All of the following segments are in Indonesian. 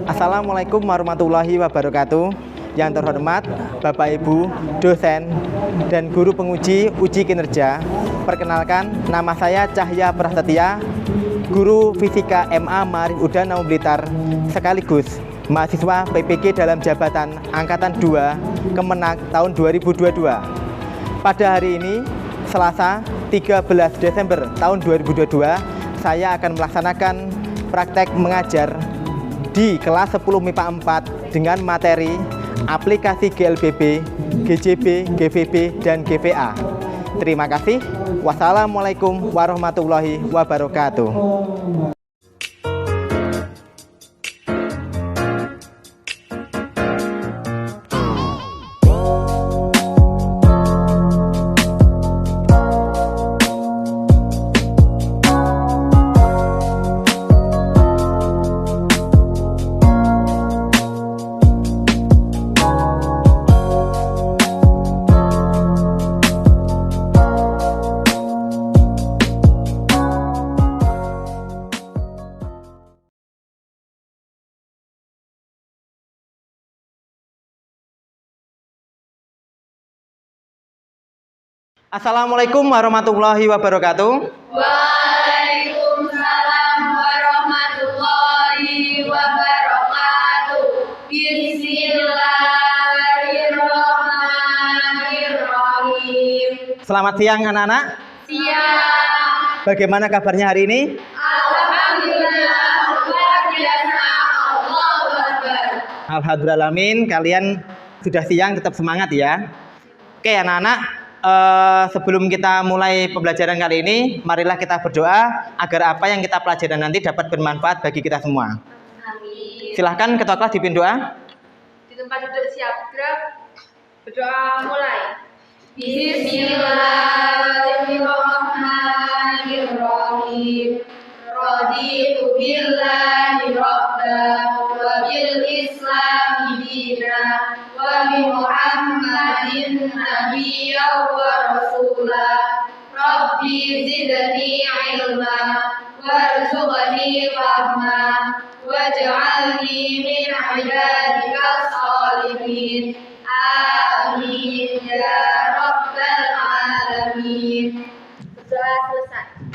Assalamualaikum warahmatullahi wabarakatuh. Yang terhormat Bapak Ibu, dosen, dan guru penguji uji kinerja. Perkenalkan, nama saya Cahya Prasetya, guru Fisika MA Ma'arif Udan Naum Blitar, sekaligus mahasiswa PPG dalam jabatan Angkatan 2 Kemenak tahun 2022. Pada hari ini, Selasa 13 Desember tahun 2022, saya akan melaksanakan praktek mengajar di kelas 10 MIPA 4 dengan materi aplikasi GLBB, GJB, GVB, dan GVA. Terima kasih. Wassalamualaikum warahmatullahi wabarakatuh. Assalamualaikum warahmatullahi wabarakatuh. Waalaikumsalam warahmatullahi wabarakatuh. Bismillahirrahmanirrahim. Selamat siang anak-anak. Siang. Bagaimana kabarnya hari ini? Alhamdulillah, luar biasa. Allahu Akbar. Alhamdulillahirrahmanirrahim. Kalian sudah siang, tetap semangat ya. Oke anak-anak. Sebelum kita mulai pembelajaran kali ini, marilah kita berdoa agar apa yang kita pelajari nanti dapat bermanfaat bagi kita semua. Amin. Silahkan ketua kelas dipimpin doa. Di tempat duduk siap, gerak. Berdoa mulai. Bismillahirrahmanirrahim. Raditu billahi rabban wa bil islami dinan wa bi Muhammadin nabiyyan wa rasulah. Rabbi zidni ilma warzuqni rahmah waj'alni min ibadika sholihin. Amin ya rabbal alamin. Doa selesai.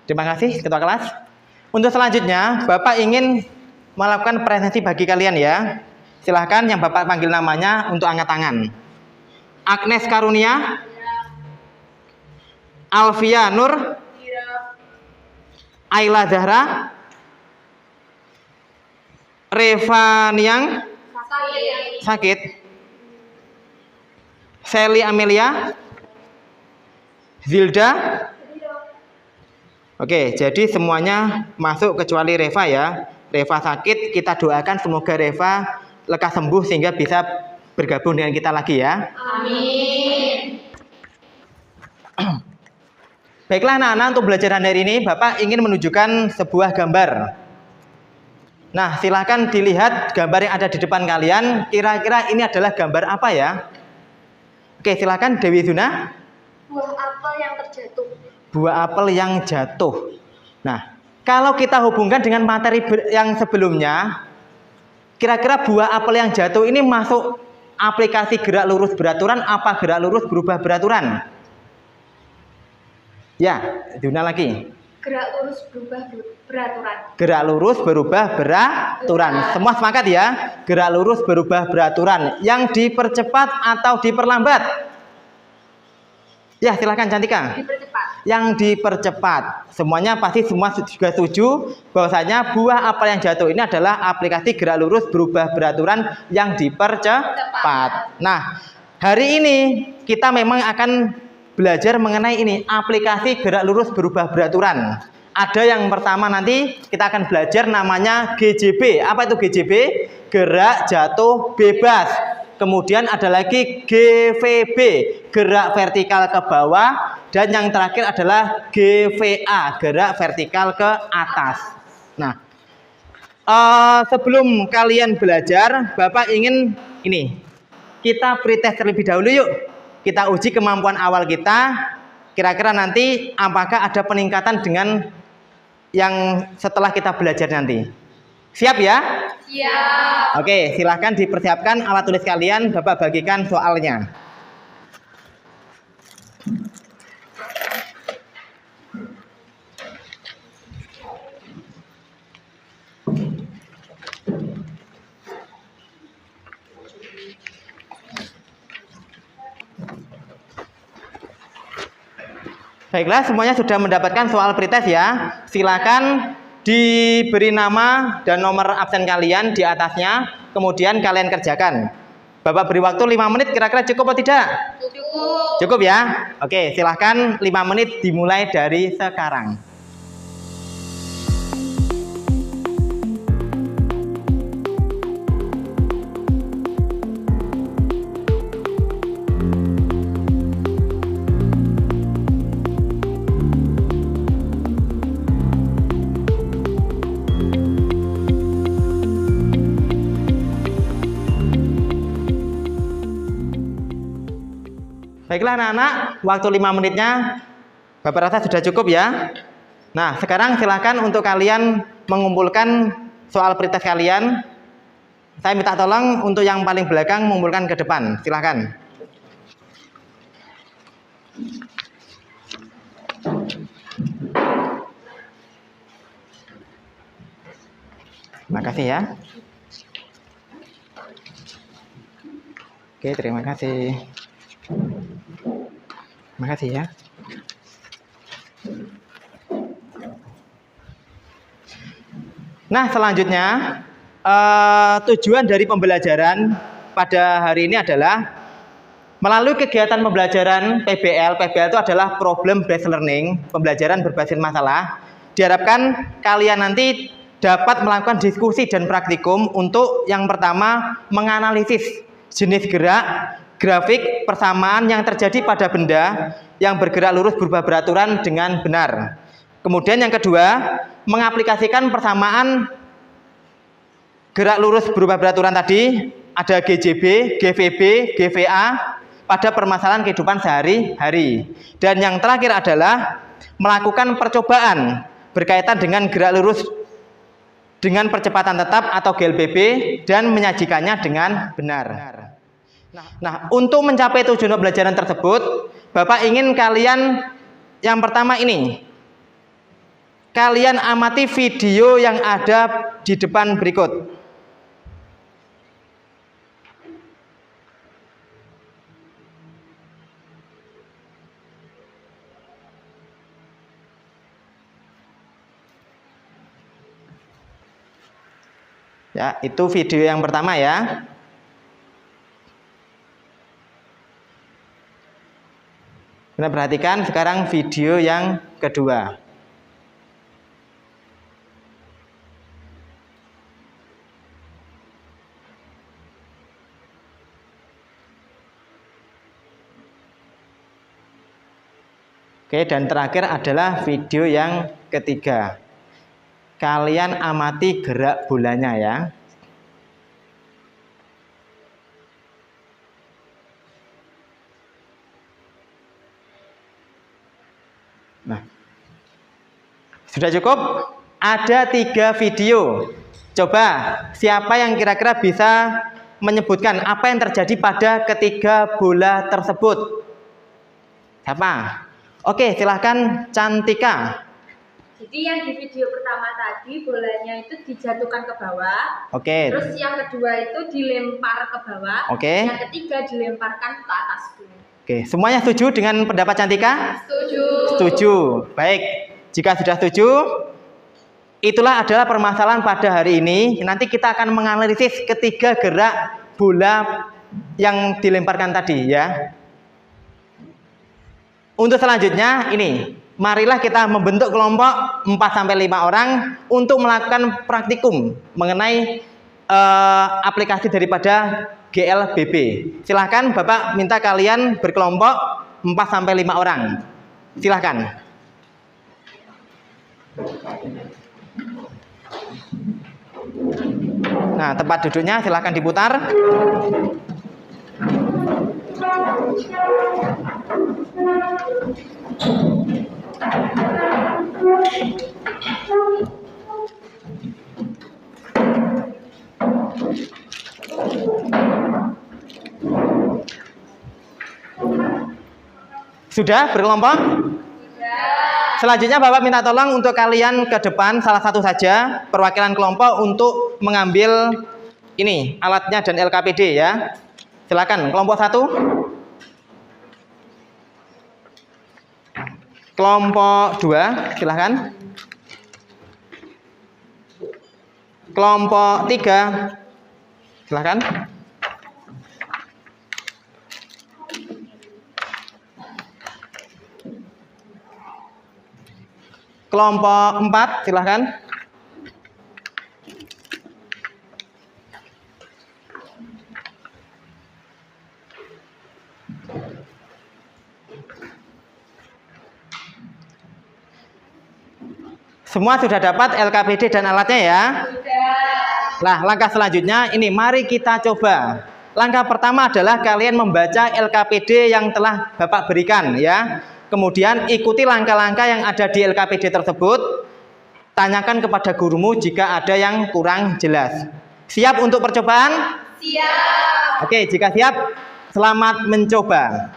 Terima kasih ketua kelas. Untuk selanjutnya, Bapak ingin melakukan presentasi bagi kalian ya. Silahkan yang Bapak panggil namanya untuk angkat tangan. Agnes Karunia, Alfia Nur, Ayla Zahra, Reva Niang, sakit, Sally Amelia, Zilda. Oke, jadi semuanya masuk kecuali Reva ya. Reva sakit, kita doakan semoga Reva lekas sembuh sehingga bisa bergabung dengan kita lagi ya. Amin. Baiklah anak-anak, untuk belajar hari ini Bapak ingin menunjukkan sebuah gambar. Nah, silahkan dilihat gambar yang ada di depan kalian. Kira-kira ini adalah gambar apa ya? Oke, silahkan Dewi Zuna. Buah apel yang terjatuh. Buah apel yang jatuh. Nah, kalau kita hubungkan dengan materi yang sebelumnya, kira-kira buah apel yang jatuh ini masuk aplikasi gerak lurus beraturan apa gerak lurus berubah beraturan? Ya, Duna lagi. Gerak lurus berubah beraturan. Gerak lurus berubah beraturan. Semua sepakat ya? Gerak lurus berubah beraturan. Yang dipercepat atau diperlambat? Ya, silakan Cantika. Dipercepat. Yang dipercepat. Semuanya pasti semua juga setuju bahwasanya buah apel yang jatuh ini adalah aplikasi gerak lurus berubah beraturan yang dipercepat. Nah, hari ini kita memang akan belajar mengenai ini, aplikasi gerak lurus berubah beraturan. Ada yang pertama nanti kita akan belajar namanya GJB. Apa itu GJB? Gerak jatuh bebas. Kemudian ada lagi GVB, gerak vertikal ke bawah. Dan yang terakhir adalah GVA, gerak vertikal ke atas. Nah, sebelum kalian belajar, Bapak ingin ini, kita pretest terlebih dahulu yuk. Kita uji kemampuan awal kita. Kira-kira nanti apakah ada peningkatan dengan yang setelah kita belajar nanti. Siap ya? Siap. Oke, silahkan dipersiapkan alat tulis kalian, Bapak bagikan soalnya. Baiklah, semuanya sudah mendapatkan soal pretest ya. Silakan diberi nama dan nomor absen kalian di atasnya, kemudian kalian kerjakan. Bapak beri waktu 5 menit, kira-kira cukup atau tidak? Cukup. Cukup ya? Oke, silahkan 5 menit dimulai dari sekarang. Baiklah anak-anak, waktu 5 menitnya Bapak rasa sudah cukup ya. Nah, sekarang silakan untuk kalian mengumpulkan soal pretest kalian. Saya minta tolong untuk yang paling belakang mengumpulkan ke depan. Silakan. Terima kasih ya. Oke, terima kasih. Terima kasih ya. Nah, selanjutnya tujuan dari pembelajaran pada hari ini adalah melalui kegiatan pembelajaran PBL. PBL itu adalah problem based learning, pembelajaran berbasis masalah. Diharapkan kalian nanti dapat melakukan diskusi dan praktikum untuk yang pertama menganalisis jenis gerak, grafik, persamaan yang terjadi pada benda yang bergerak lurus berubah beraturan dengan benar. Kemudian yang kedua, mengaplikasikan persamaan gerak lurus berubah beraturan tadi, ada GJB, GVB, GVA, pada permasalahan kehidupan sehari-hari. Dan yang terakhir adalah melakukan percobaan berkaitan dengan gerak lurus dengan percepatan tetap atau GLBB dan menyajikannya dengan benar. Nah, untuk mencapai tujuan pembelajaran tersebut, Bapak ingin kalian yang pertama ini, kalian amati video yang ada di depan berikut. Ya, itu video yang pertama ya. Kita perhatikan sekarang video yang kedua. Oke, dan terakhir adalah video yang ketiga. Kalian amati gerak bolanya ya. Nah, sudah cukup? Ada 3 video. Coba siapa yang kira-kira bisa menyebutkan apa yang terjadi pada ketiga bola tersebut? Siapa? Oke, silahkan Cantika. Jadi yang di video pertama tadi bolanya itu dijatuhkan ke bawah. Oke. Terus yang kedua itu dilempar ke bawah. Oke. Yang ketiga dilemparkan ke atas dulu. Oke, semuanya setuju dengan pendapat Cantika? Setuju. Setuju. Baik, jika sudah setuju, itulah adalah permasalahan pada hari ini. Nanti kita akan menganalisis ketiga gerak bola yang dilemparkan tadi ya. Untuk selanjutnya ini, marilah kita membentuk kelompok 4-5 orang untuk melakukan praktikum mengenai aplikasi daripada GLBB. Silahkan Bapak minta kalian berkelompok 4-5 orang. Silahkan. Nah, tempat duduknya silahkan diputar. Sudah berkelompok? Selanjutnya Bapak minta tolong untuk kalian ke depan salah satu saja perwakilan kelompok untuk mengambil ini alatnya dan LKPD ya. Silakan kelompok 1. Kelompok 2 silakan. Kelompok 3 silakan. Kelompok 4 silahkan. Semua sudah dapat LKPD dan alatnya ya? Sudah. Nah, langkah selanjutnya ini mari kita coba. Langkah pertama adalah kalian membaca LKPD yang telah Bapak berikan ya. Kemudian ikuti langkah-langkah yang ada di LKPD tersebut. Tanyakan kepada gurumu jika ada yang kurang jelas. Siap untuk percobaan? Siap. Oke, jika siap, selamat mencoba.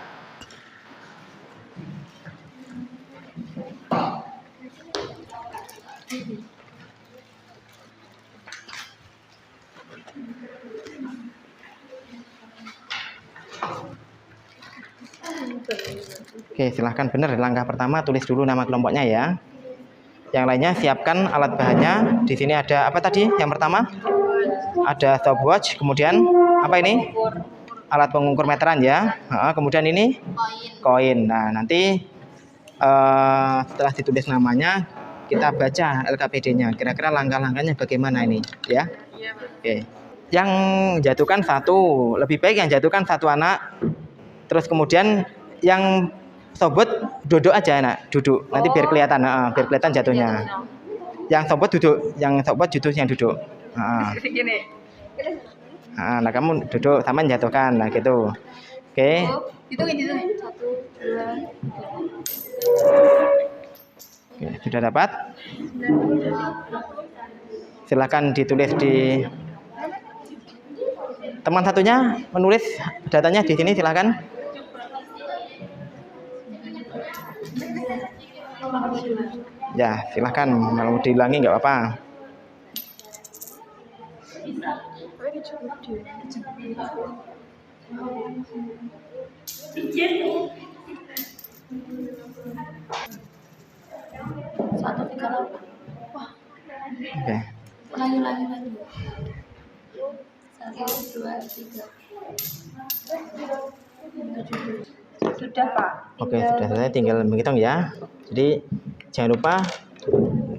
Oke, silahkan benar. Langkah pertama tulis dulu nama kelompoknya ya. Yang lainnya siapkan alat bahannya. Di sini ada apa tadi? Yang pertama ada stopwatch. Kemudian apa ini? Alat pengukur meteran ya. Kemudian ini koin. Nah nanti setelah ditulis namanya kita baca LKPD-nya. Kira-kira langkah-langkahnya bagaimana ini? Ya. Oke. Yang jatuhkan satu, lebih baik yang jatuhkan satu anak. Terus kemudian yang sobot duduk aja nak, duduk. Nanti biar kelihatan jatuhnya. Yang sobot duduk, yang duduk. Nah kamu duduk sama jatuhkan, nah gitu. Oke. Hitung. 1, 2. Oke, sudah dapat? Silakan ditulis di teman satunya menulis datanya di sini silakan. Ya, silahkan. Kalau diulangi nggak apa-apa. Oke. Ulangi. 1, 2, 3. Sudah Pak. Oke, sudah selesai. Tinggal menghitung ya. Jadi jangan lupa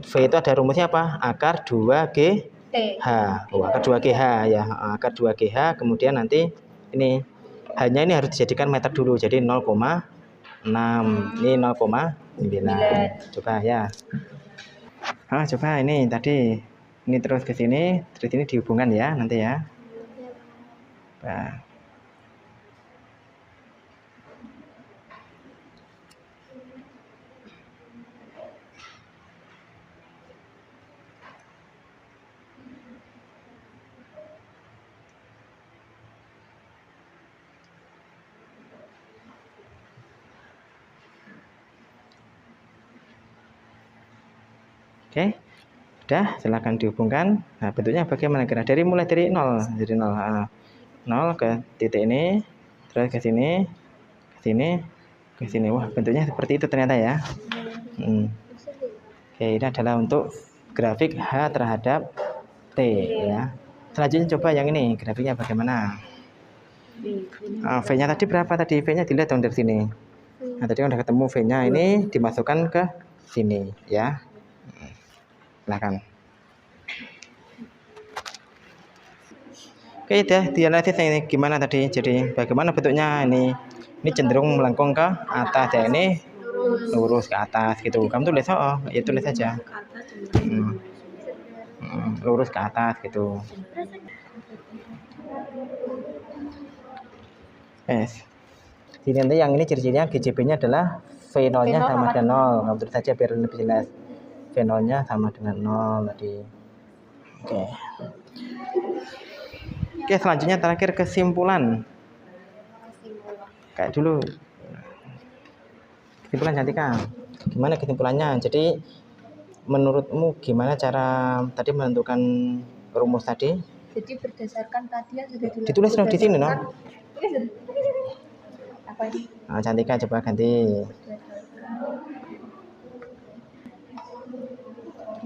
V itu ada rumusnya apa? Akar 2GH. Akar 2GH ya. Akar 2GH. Kemudian nanti ini hanya ini harus dijadikan meter dulu. Jadi 0,6. Ini 0,9. Coba ya. Coba ini tadi ini terus ke sini, terus ini dihubungkan ya nanti ya. Nah. Oke, sudah, silakan dihubungkan. Nah, bentuknya bagaimana kira? Mulai dari 0, jadi 0, 0 ke titik ini, terus ke sini, ke sini. Wah, bentuknya seperti itu ternyata ya. Oke, ini adalah untuk grafik H terhadap T ya. Selanjutnya coba yang ini, grafiknya bagaimana? V-nya tadi berapa tadi? V-nya dilihat dong dari sini. Nah, tadi udah ketemu V-nya, ini dimasukkan ke sini ya. Silahkan. Oke, dah dianalisis ini gimana tadi. Jadi bagaimana bentuknya ini cenderung melengkung ke atas ya, ini lurus ke atas gitu. Kamu tulis ya tulis saja. Lurus ke atas gitu. Yes. Jadi nanti yang ini ciri-cirinya GJB-nya adalah V0-nya sama dengan 0. Kamu tulis saja biar lebih jelas. V0-nya sama dengan 0 tadi. Oke, selanjutnya terakhir kesimpulan. Kayak dulu. Kesimpulan Cantika. Gimana kesimpulannya? Jadi menurutmu gimana cara tadi menentukan rumus tadi? Jadi berdasarkan tadi yang sudah Ditulis dong di sini, no? Apa ini? Nah, Cantika coba ganti.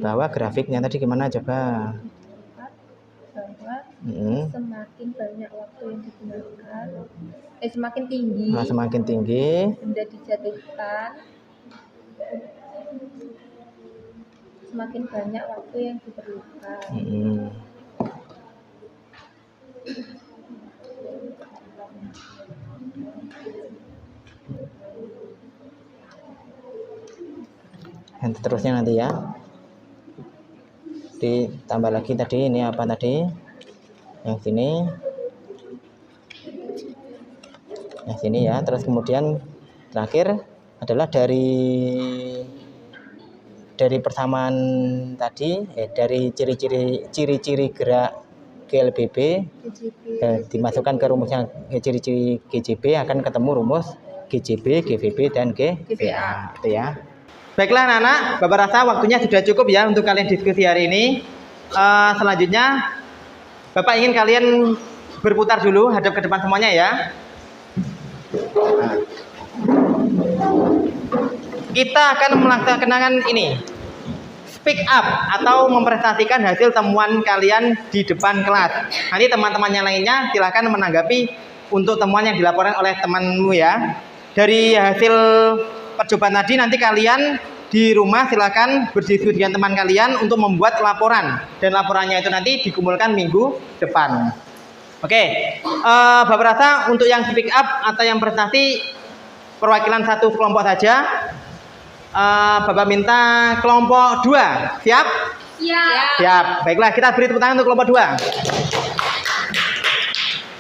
Bahwa grafiknya tadi gimana coba? Bahwa semakin banyak waktu yang digunakan, semakin tinggi. Nah, semakin tinggi benda dijatuhkan, semakin banyak waktu yang diperlukan. Dan seterusnya nanti ya. Ditambah lagi tadi ini apa tadi? Yang sini. Yang sini ya. Terus kemudian terakhir adalah dari persamaan tadi, dari ciri-ciri gerak GLBB dimasukkan ke rumusnya ciri-ciri GJB akan ketemu rumus GJB, GVB dan GVA. Itu ya. Baiklah anak-anak, Bapak rasa waktunya sudah cukup ya untuk kalian diskusi hari ini. Selanjutnya Bapak ingin kalian berputar dulu hadap ke depan semuanya ya. Nah. Kita akan melaksanakan ini, speak up atau mempresentasikan hasil temuan kalian di depan kelas. Nanti teman-teman yang lainnya silahkan menanggapi untuk temuan yang dilaporkan oleh temanmu ya. Dari hasil percobaan tadi nanti kalian di rumah silahkan berdiskusi dengan teman kalian untuk membuat laporan. Dan laporannya itu nanti dikumpulkan minggu depan. Oke, Bapak rasa untuk yang speak up atau yang presentasi perwakilan satu kelompok saja. Bapak minta kelompok 2. Siap? Siap. Siap. Baiklah, kita beri tepuk tangan untuk kelompok 2.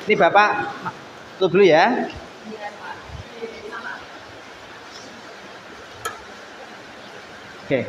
Ini Bapak tutup dulu ya. Oke.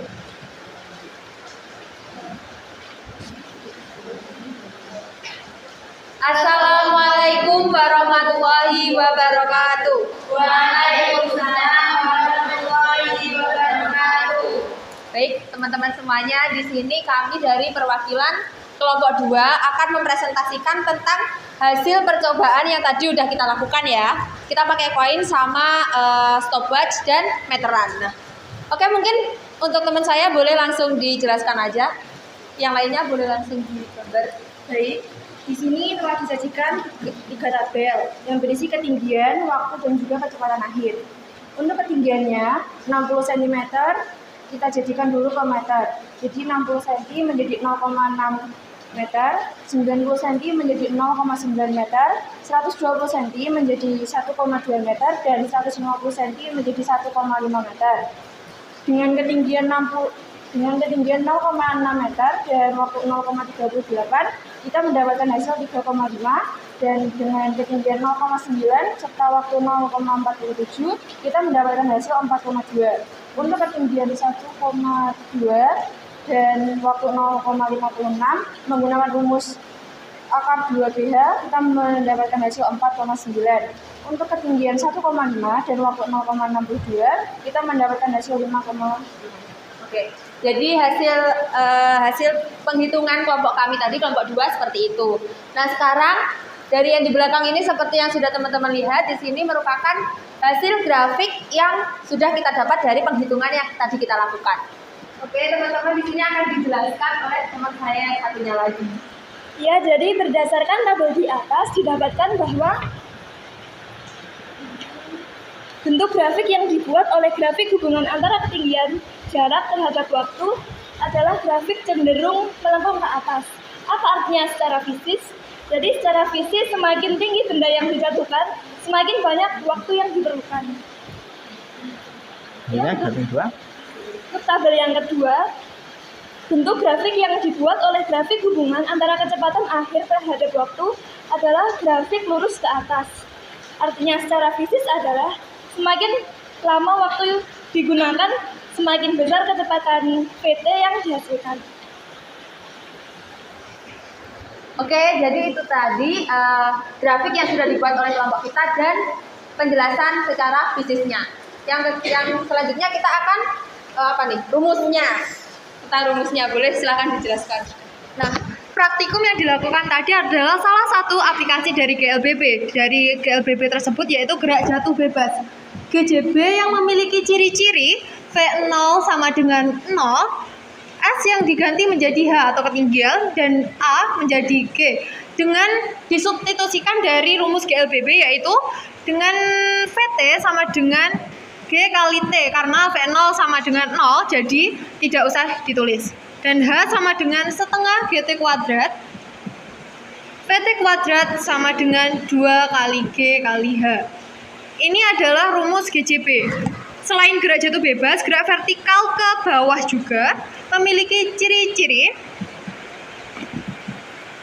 Assalamualaikum warahmatullahi wabarakatuh. Waalaikumsalam warahmatullahi wabarakatuh. Baik, teman-teman semuanya, di sini kami dari perwakilan kelompok 2 akan mempresentasikan tentang hasil percobaan yang tadi udah kita lakukan ya. Kita pakai koin sama stopwatch dan meteran. Nah, oke, mungkin untuk teman saya boleh langsung dijelaskan aja. Yang lainnya boleh langsung digambar. Baik. Di sini telah disajikan 3 tabel yang berisi ketinggian, waktu, dan juga kecepatan akhir. Untuk ketinggiannya 60 cm, kita jadikan dulu ke meter. Jadi 60 cm menjadi 0,6 meter, 90 cm menjadi 0,9 meter, 120 cm menjadi 1,2 meter, dan 150 cm menjadi 1,5 meter. Dengan ketinggian 0,6 meter dan waktu 0,38, kita mendapatkan hasil 3,5, dan dengan ketinggian 0,9 serta waktu 0,47, kita mendapatkan hasil 4,2. Untuk ketinggian 1,2 dan waktu 0,56, menggunakan rumus akar 2BH, kita mendapatkan hasil 4,9. Untuk ketinggian 1,5 dan waktu 0,62, kita mendapatkan hasil 5,5. Oke, jadi hasil penghitungan kelompok kami tadi, kelompok 2 seperti itu. Nah, sekarang dari yang di belakang ini seperti yang sudah teman-teman lihat, di sini merupakan hasil grafik yang sudah kita dapat dari penghitungan yang tadi kita lakukan. Oke, teman-teman, di sini akan dijelaskan oleh teman saya yang satunya lagi. Ya, jadi berdasarkan tabel di atas didapatkan bahwa bentuk grafik yang dibuat oleh grafik hubungan antara ketinggian jarak terhadap waktu adalah grafik cenderung melengkung ke atas. Apa artinya secara fisik? Jadi secara fisik semakin tinggi benda yang dijatuhkan, semakin banyak waktu yang diperlukan. Ya, grafik 2. Untuk tabel yang kedua, bentuk grafik yang dibuat oleh grafik hubungan antara kecepatan akhir terhadap waktu adalah grafik lurus ke atas. Artinya secara fisik adalah semakin lama waktu digunakan, semakin besar kecepatan PT yang dihasilkan. Oke, jadi itu tadi grafik yang sudah dibuat oleh kelompok kita dan penjelasan secara fisiknya. Yang selanjutnya kita akan rumusnya. Tentang rumusnya, boleh silakan dijelaskan. Nah, praktikum yang dilakukan tadi adalah salah satu aplikasi dari GLBB. Dari GLBB tersebut yaitu gerak jatuh bebas. GJB yang memiliki ciri-ciri V0 sama dengan 0, S yang diganti menjadi H atau ketinggian, dan A menjadi G. Dengan disubstitusikan dari rumus GLBB yaitu dengan VT sama dengan G kali T, karena V0 sama dengan 0 jadi tidak usah ditulis. Dan H sama dengan setengah GT kuadrat, VT kuadrat sama dengan 2 kali G kali H. Ini adalah rumus GJB. Selain gerak jatuh bebas, gerak vertikal ke bawah juga memiliki ciri-ciri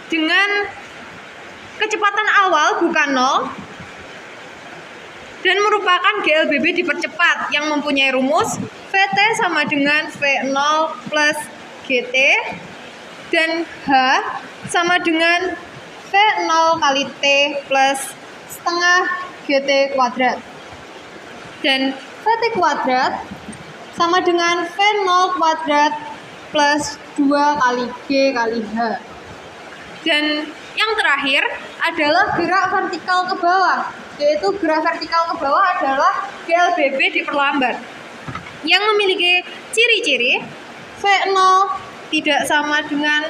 dengan kecepatan awal bukan 0 dan merupakan GLBB dipercepat yang mempunyai rumus VT sama dengan V0 plus GT dan H sama dengan V0 kali T plus setengah GT kuadrat, dan VT kuadrat sama dengan V0 kuadrat plus 2 kali G kali H. Dan yang terakhir adalah gerak vertikal ke bawah, yaitu gerak vertikal ke bawah adalah GLBB diperlambat yang memiliki ciri-ciri V0 tidak sama dengan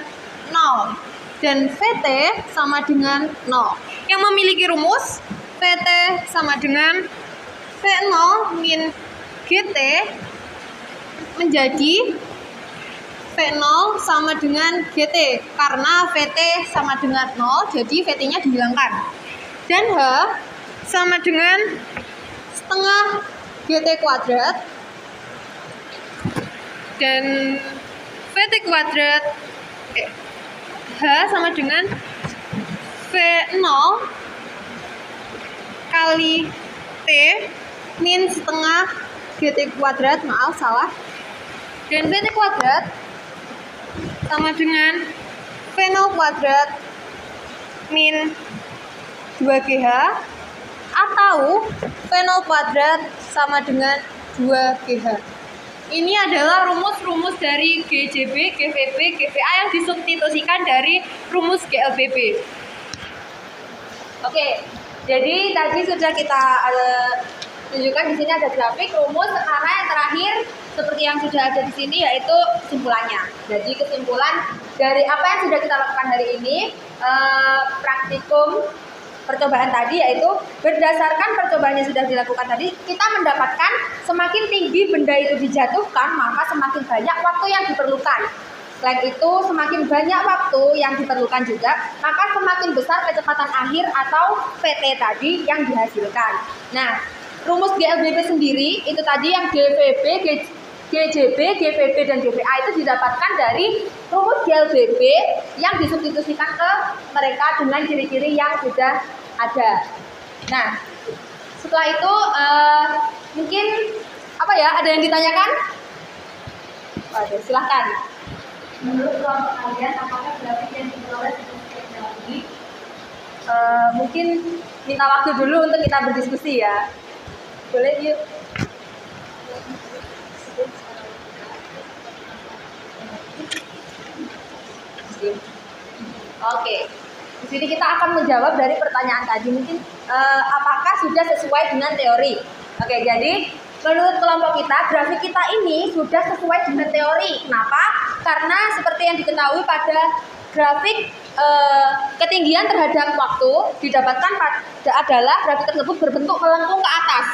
0 dan VT sama dengan 0 yang memiliki rumus VT sama dengan V0 min GT menjadi V0 sama dengan GT karena VT sama dengan 0 jadi VT-nya dihilangkan, dan H sama dengan setengah GT kuadrat dan VT kuadrat H sama dengan V0 kali T min setengah GT kuadrat, dan VT kuadrat sama dengan V0 kuadrat min 2GH atau V0 kuadrat sama dengan 2GH. Ini adalah rumus-rumus dari GJB, GVB, GVA yang disubstitusikan dari rumus GLBB. Oke, jadi tadi sudah kita tunjukkan di sini ada grafik, rumus. Sekarang yang terakhir seperti yang sudah ada di sini yaitu kesimpulannya. Jadi kesimpulan dari apa yang sudah kita lakukan hari ini, praktikum percobaan tadi, yaitu berdasarkan percobaan yang sudah dilakukan tadi, kita mendapatkan semakin tinggi benda itu dijatuhkan, maka semakin banyak waktu yang diperlukan. Selain itu, semakin banyak waktu yang diperlukan juga, maka semakin besar kecepatan akhir atau PT tadi yang dihasilkan. Nah, rumus GLBB sendiri itu tadi yang GVB, GJB, GVB, dan GVA itu didapatkan dari rumus GLBB yang disubstitusikan ke mereka dengan ciri-ciri yang sudah ada. Nah, setelah itu mungkin ada yang ditanyakan? Oke, silahkan. Menurut kelompok kalian, apakah grafik yang diperoleh seperti teknologi? Mungkin minta waktu dulu untuk kita berdiskusi ya. Boleh yuk. Oke, di sini kita akan menjawab dari pertanyaan tadi. Mungkin apakah sudah sesuai dengan teori? Oke, jadi menurut kelompok kita, grafik kita ini sudah sesuai dengan teori. Kenapa? Karena seperti yang diketahui pada grafik ketinggian terhadap waktu didapatkan adalah grafik tersebut berbentuk melengkung ke atas.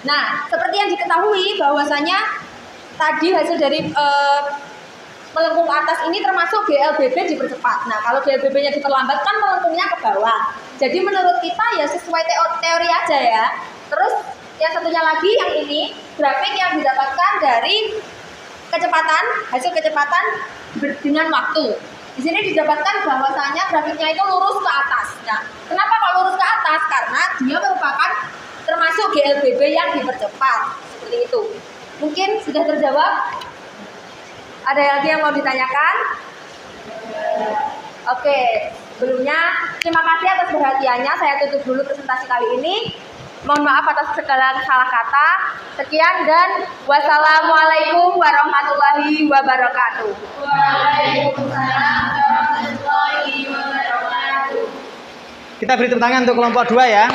Nah, seperti yang diketahui bahwasanya tadi hasil dari melengkung ke atas ini termasuk GLBB dipercepat. Nah, kalau GLBB-nya diperlambat kan melengkungnya ke bawah. Jadi menurut kita ya sesuai teori aja ya. Terus yang satunya lagi yang ini grafik yang didapatkan dari kecepatan, hasil kecepatan dengan waktu. Di sini didapatkan bahwasanya grafiknya itu lurus ke atas. Nah, kenapa kok lurus ke atas? Karena dia merupakan termasuk GLBB yang dipercepat. Seperti itu. Mungkin sudah terjawab? Ada lagi yang mau ditanyakan? Oke, sebelumnya terima kasih atas perhatiannya. Saya tutup dulu presentasi kali ini. Mohon maaf atas segala salah kata. Sekian dan wassalamualaikum warahmatullahi wabarakatuh. Waalaikumsalam warahmatullahi wabarakatuh. Kita beri tepuk tangan untuk kelompok 2 ya.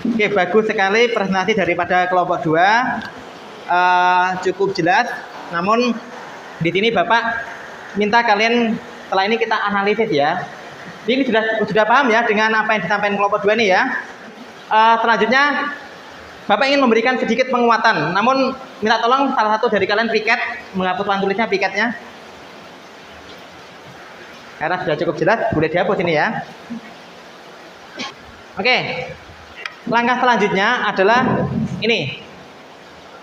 Oke, bagus sekali presentasi daripada kelompok 2. Cukup jelas. Namun di sini Bapak minta kalian setelah ini kita analisis ya. Ini sudah paham ya dengan apa yang disampaikan kelompok 2 ini ya. Selanjutnya Bapak ingin memberikan sedikit penguatan. Namun minta tolong salah satu dari kalian piket, menghapus papan tulisnya piketnya. Karena sudah cukup jelas, boleh dihapus ini ya. Oke. Langkah selanjutnya adalah ini.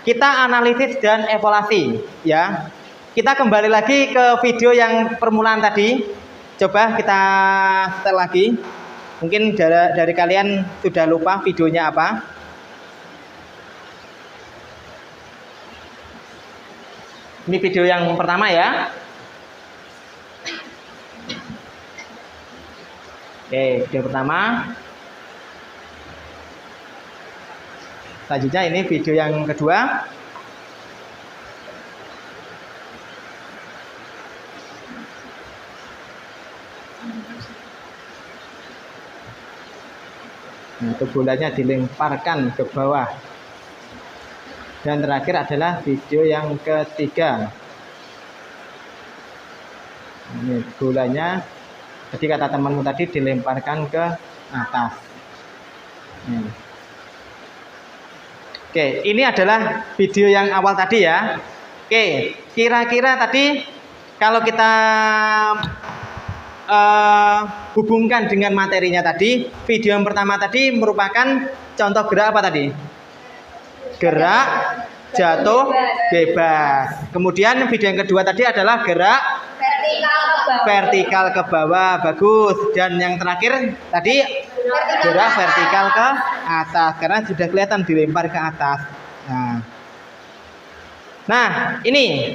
Kita analisis dan evaluasi ya. Kita kembali lagi ke video yang permulaan tadi. Coba kita setel lagi. Mungkin dari kalian sudah lupa videonya apa. Ini video yang pertama ya. Oke, video pertama. Selanjutnya ini video yang kedua. Nah, itu bolanya dilemparkan ke bawah. Dan terakhir adalah video yang ketiga. Ini bolanya, jadi kata temanmu tadi dilemparkan ke atas. Oke, ini adalah video yang awal tadi ya. Oke, kira-kira tadi kalau kita hubungkan dengan materinya tadi, video yang pertama tadi merupakan contoh gerak apa tadi? Gerak jatuh bebas. Kemudian video yang kedua tadi adalah gerak vertikal ke bawah. Bagus. Dan yang terakhir tadi gerak vertikal ke atas karena sudah kelihatan dilempar ke atas. Nah, ini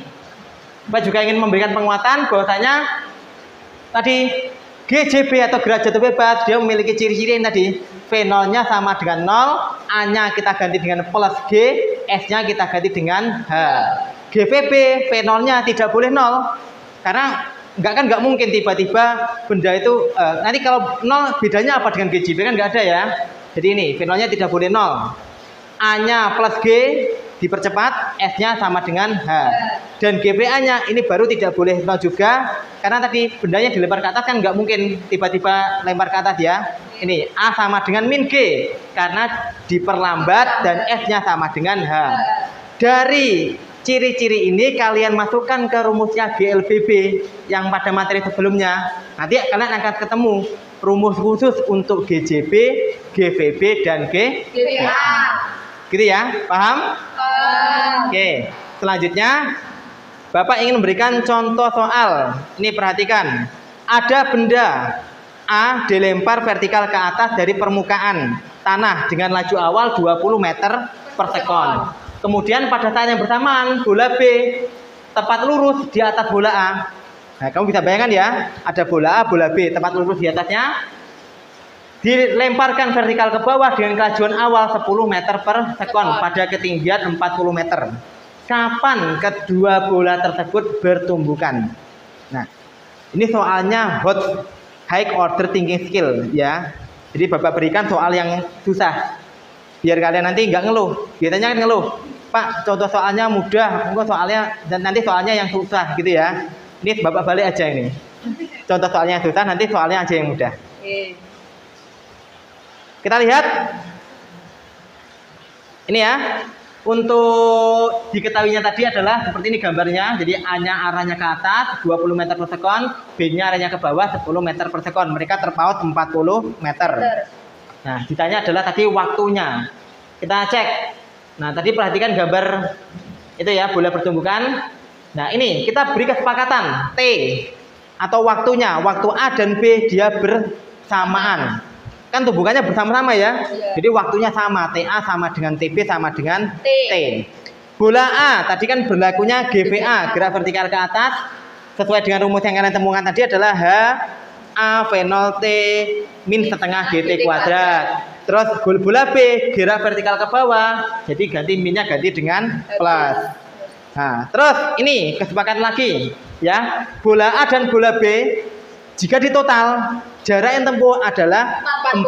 Pak juga ingin memberikan penguatan bahwasanya tadi GJB atau gerak jatuh bebas dia memiliki ciri-ciri yang tadi V0-nya sama dengan 0, A-nya kita ganti dengan plus G, S-nya kita ganti dengan H. GVB V0-nya tidak boleh 0 karena nggak mungkin tiba-tiba benda itu nanti kalau 0 bedanya apa dengan GJB kan nggak ada ya. Jadi ini V0-nya tidak boleh 0, A-nya plus G dipercepat, S-nya sama dengan H. Dan GPA-nya ini baru tidak boleh 0 juga karena tadi bendanya dilempar ke atas kan nggak mungkin tiba-tiba lempar ke atas ya. Ini A sama dengan min G karena diperlambat dan S-nya sama dengan H. Dari ciri-ciri ini kalian masukkan ke rumusnya GLBB yang pada materi sebelumnya. Nanti kalian akan ketemu rumus khusus untuk GJB, GVB, dan GPA. Gitu ya, paham? Oke, selanjutnya Bapak ingin memberikan contoh soal. Ini perhatikan, ada benda A dilempar vertikal ke atas dari permukaan tanah dengan laju awal 20 meter per sekon. Kemudian pada saat yang bersamaan bola B tepat lurus di atas bola A. Nah, kamu bisa bayangkan ya, ada bola A, bola B tepat lurus di atasnya, dilemparkan vertikal ke bawah dengan kelajuan awal 10 meter per sekon pada ketinggian 40 meter. Kapan kedua bola tersebut bertumbukan? Nah, ini soalnya high order thinking skill ya. Jadi Bapak berikan soal yang susah biar kalian nanti nggak ngeluh. Biasanya kan ngeluh, Pak contoh soalnya mudah, enggak soalnya dan nanti soalnya yang susah gitu ya. Ini Bapak balik aja ini. Contoh soalnya yang susah, nanti soalnya aja yang mudah. Kita lihat ini ya. Untuk diketahuinya tadi adalah seperti ini gambarnya. Jadi A-nya arahnya ke atas 20 meter per sekon, B-nya arahnya ke bawah 10 meter per sekon. Mereka terpaut 40 meter. Nah, ditanya adalah tadi waktunya. Kita cek. Nah, tadi perhatikan gambar itu ya, bola bertumbukan. Nah, ini kita beri kesepakatan T atau waktunya. Waktu A dan B dia bersamaan. Kan tumbukannya bersama-sama ya. Jadi waktunya sama, TA sama dengan TB sama dengan T. Bola A tadi kan berlakunya GVA, gerak vertikal ke atas. Sesuai dengan rumus yang kalian temukan tadi adalah H A V0 T min setengah GT kuadrat. Terus bola B gerak vertikal ke bawah, jadi ganti minnya ganti dengan plus. Nah, terus ini kesepakatan lagi ya, bola A dan bola B jika ditotal jarak yang tempuh adalah 40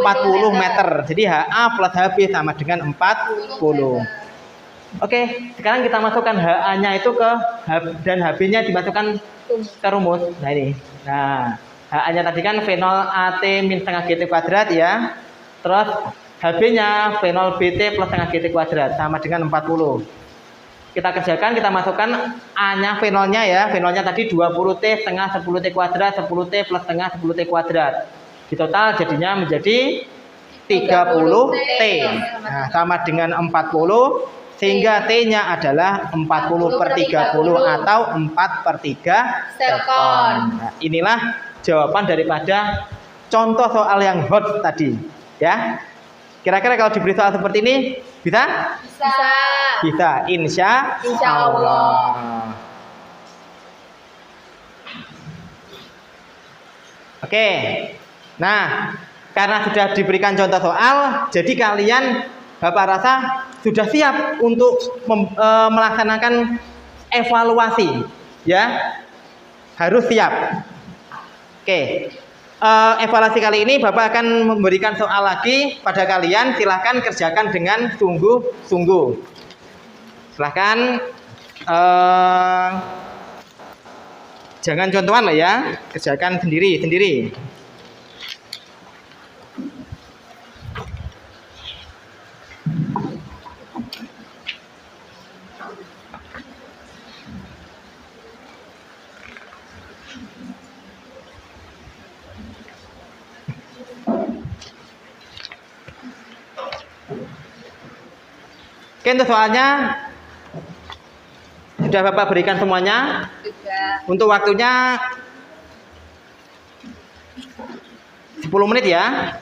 meter. Jadi HA plus HB sama dengan 40. Oke, sekarang kita masukkan HA-nya itu ke dan HB-nya dimasukkan ke rumus. Nah ini. Nah, HA-nya tadi kan V0 AT min setengah GT kuadrat ya. Terus HB-nya V0 BT plus setengah GT kuadrat sama dengan 40. Kita kerjakan, kita masukkan A-nya V0-nya ya. V0-nya tadi 20T setengah 10T kuadrat, 10T plus setengah 10T kuadrat. Di total jadinya menjadi 30T. Nah, sama dengan 40. Sehingga T-nya adalah 40 per 30 atau 4 per 3 sekon. Nah, inilah jawaban daripada contoh soal yang hot tadi. Ya, kira-kira kalau diberi soal seperti ini, bisa? Bisa. Bisa, insya Allah. Oke, nah karena sudah diberikan contoh soal, jadi kalian Bapak rasa sudah siap untuk melaksanakan evaluasi, ya? Harus siap. Oke, evaluasi kali ini Bapak akan memberikan soal lagi pada kalian. Silahkan kerjakan dengan sungguh-sungguh. Silahkan, jangan contohan lah ya, kerjakan sendiri-sendiri. Oke, untuk soalnya sudah Bapak berikan semuanya. Sudah. Untuk waktunya 10 menit ya.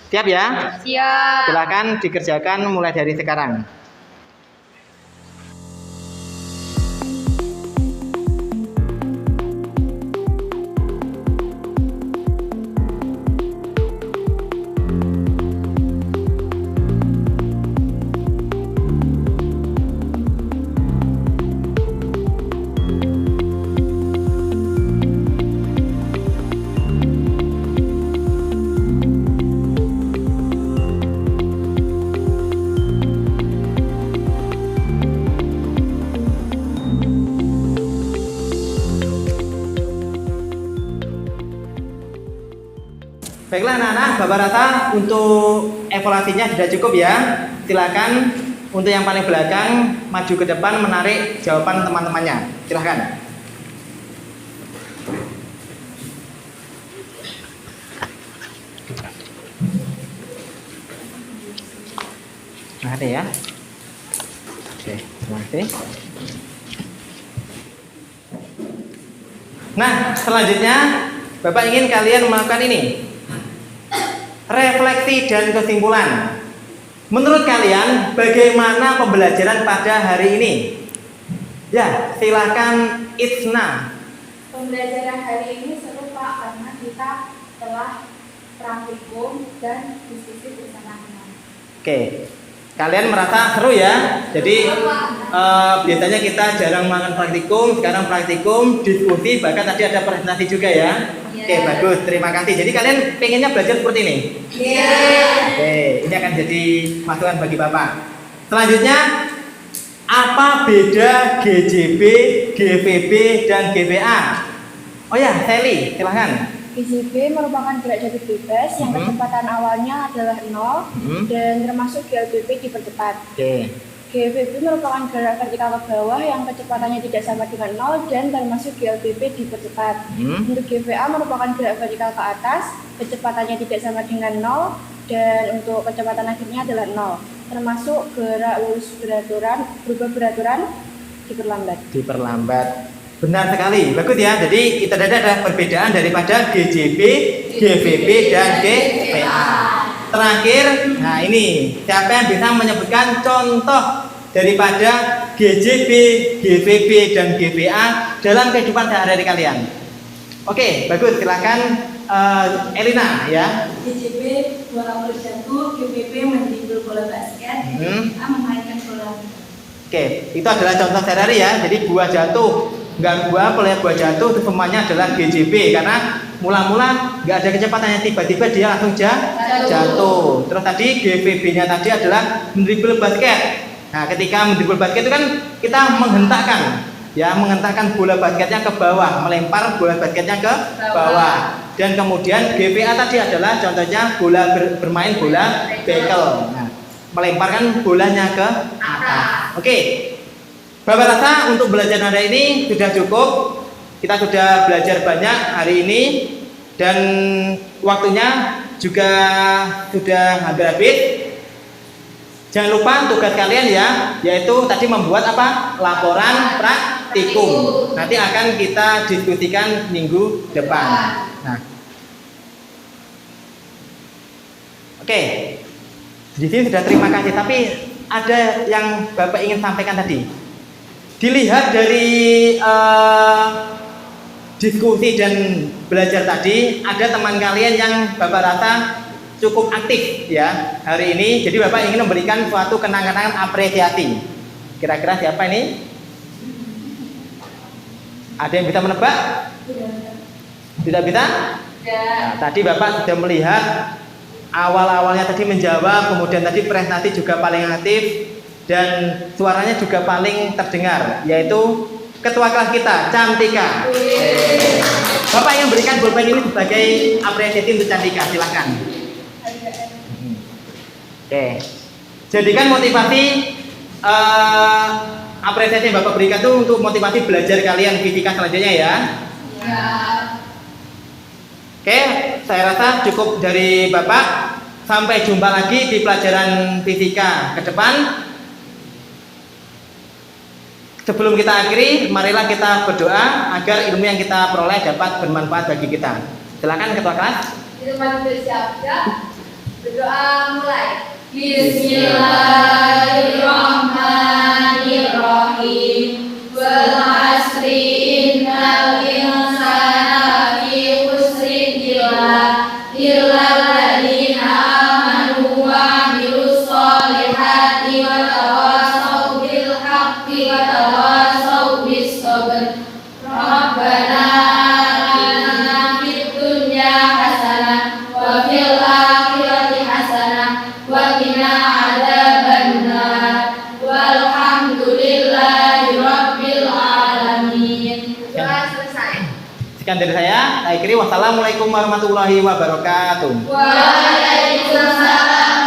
Siap ya? Siap. Silakan dikerjakan mulai dari sekarang. Baiklah anak-anak, Bapak rasa untuk evaluasinya sudah cukup ya. Silakan untuk yang paling belakang maju ke depan menarik jawaban teman-temannya. Silakan. Nah, ada ya. Oke, terima kasih. Nah, selanjutnya Bapak ingin kalian melakukan ini. Refleksi dan kesimpulan. Menurut kalian bagaimana pembelajaran pada hari ini? Ya, silakan Itsna. Pembelajaran hari ini seru Pak karena kita telah praktikum dan diskusi bersama-sama. Oke, kalian merasa seru ya? Jadi biasanya kita jarang melakukan praktikum, sekarang praktikum, diskusi, bahkan tadi ada presentasi juga ya. Oke, bagus, terima kasih. Jadi kalian pengennya belajar seperti ini? Iya. Oke, ini akan jadi masukan bagi Bapak. Selanjutnya, apa beda GJB, GVB, dan GVA? Oh ya, Sally, silahkan. GJB merupakan gerak jatuh bebas yang kecepatan awalnya adalah 0 dan termasuk GLBB dipercepat. Oke. GVB merupakan gerak vertikal ke bawah yang kecepatannya tidak sama dengan 0 dan termasuk GLBB dipercepat. Untuk GVA merupakan gerak vertikal ke atas, kecepatannya tidak sama dengan 0 dan untuk kecepatan akhirnya adalah 0. Termasuk gerak lurus berubah beraturan diperlambat. Benar sekali, bagus ya. Jadi kita ada perbedaan daripada GJB, GVB, dan GVA. Terakhir, nah ini siapa yang bisa menyebutkan contoh daripada GJB, GVB, dan GVA dalam kehidupan sehari-hari kalian? Oke, bagus, silakan Elina ya. GJB bola jatuh, GBB mendribble bola basket, A memainkan bola. Oke, itu adalah contoh sehari-hari ya. Jadi buah jatuh, nggak buah jatuh itu semuanya adalah GJB karena mula-mula nggak ada kecepatannya, tiba-tiba dia langsung jatuh. Terus tadi GVB-nya tadi adalah mendribble basket. Nah, ketika mendribble basket itu kan kita menghentakkan bola basketnya ke bawah, melempar bola basketnya ke bawah. Dan kemudian GVA tadi adalah contohnya bermain bola bekel. Nah, melemparkan bolanya ke atas. Oke. Bapak rasa untuk belajar nada ini sudah cukup. Kita sudah belajar banyak hari ini dan waktunya juga sudah hampir habis. Jangan lupa tugas kalian ya, yaitu tadi membuat apa? Laporan praktikum. Nanti akan kita diskusikan minggu depan. Nah. Oke. Di sini sudah terima kasih, tapi ada yang Bapak ingin sampaikan tadi. Dilihat dari diskusi dan belajar tadi, ada teman kalian yang Bapak rasa cukup aktif ya hari ini. Jadi Bapak ingin memberikan suatu kenang-kenangan apresiasi. Kira-kira siapa ini? Ada yang bisa menebak? Tidak bisa? Nah, tadi Bapak sudah melihat awal-awalnya tadi menjawab, kemudian tadi prestasi juga paling aktif dan suaranya juga paling terdengar, yaitu ketua kelas kita, Cantika. Bapak ingin berikan pulpen ini sebagai apresiasi untuk Cantika, silakan. Oke, jadikan motivasi apresiasi yang Bapak berikan itu untuk motivasi belajar kalian fisika selanjutnya ya. Oke, saya rasa cukup dari Bapak. Sampai jumpa lagi di pelajaran fisika ke depan. Sebelum kita akhiri, marilah kita berdoa agar ilmu yang kita peroleh dapat bermanfaat bagi kita. Silakan ketua kelas. Teman bersiap-siap. Berdoa mulai. Bismillahirrahmanirrahim. Wal 'asri innal insana lafi khusrin illa alladziina amanu wa 'amilus sholihati wa tawassaw bil haqqi wa tawassaw bis sabr. Rabbana atina fid dunya hasanah wa fil akhirati hasanah wa qina adzabannar. Walhamdulillahi rabbil alamin. Selesai. Sekian dari saya akhiri. Wassalamualaikum warahmatullahi wabarakatuh. Waalaikumsalam